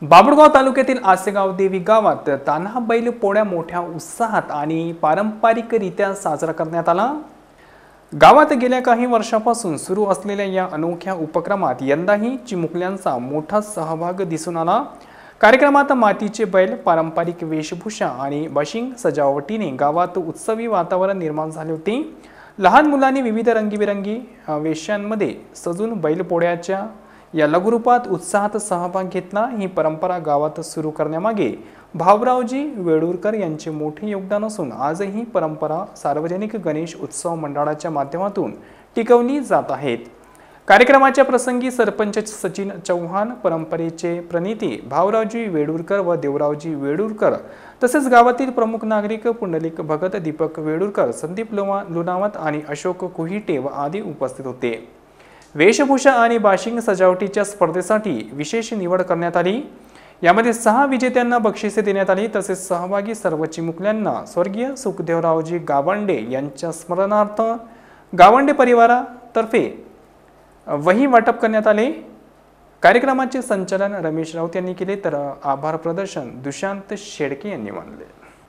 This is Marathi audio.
बाभुळगाव तालुक्यातील आसेगाव देवी गावात तान्हा बैल पोळ्या मोठ्या उत्साहात आणि पारंपरिकरित्या साजरा करण्यात आला। गावात गेल्या काही वर्षांपासून सुरू असलेल्या या अनोख्या उपक्रमात यंदाही चिमुकल्यांचा मोठा सहभाग दिसून आला। कार्यक्रमात मातीचे बैल, पारंपरिक वेशभूषा आणि बाशिंग सजावटीने गावात उत्सवी वातावरण निर्माण झाले होते। लहान मुलांनी विविध रंगीबेरंगी वेशांमध्ये सजून बैलपोळ्याच्या या लघुरूपात उत्साहात सहभाग घेतला। ही परंपरा गावात सुरू करण्यामागे भाऊरावजी वेडुरकर यांचे मोठे योगदान असून आजही परंपरा सार्वजनिक गणेश उत्सव मंडळाच्या माध्यमातून टिकवली जात आहेत। कार्यक्रमाच्या प्रसंगी सरपंच सचिन चौहान, परंपरेचे प्रणेते भाऊरावजी वेडुरकर व देवरावजी वेडुरकर तसेच गावातील प्रमुख नागरिक पुंडलिक भगत, दीपक वेडुरकर, संदीप लुनावत आणि अशोक कुहिटे व आदी उपस्थित होते। वेशभूषा आणि बाशिंग सजावटीच्या स्पर्धेसाठी विशेष निवड करण्यात आली। यामध्ये 6 विजेत्यांना बक्षिसे देण्यात आली। तसेच सहभागी सर्व चिमुकल्यांना स्वर्गीय सुखदेवरावजी गावंडे यांच्या स्मरणार्थ गावंडे परिवारातर्फे वही वाटप करण्यात आले। कार्यक्रमाचे संचालन रमेश राऊत यांनी केले तर आभार प्रदर्शन दुशांत शेडके यांनी मानले।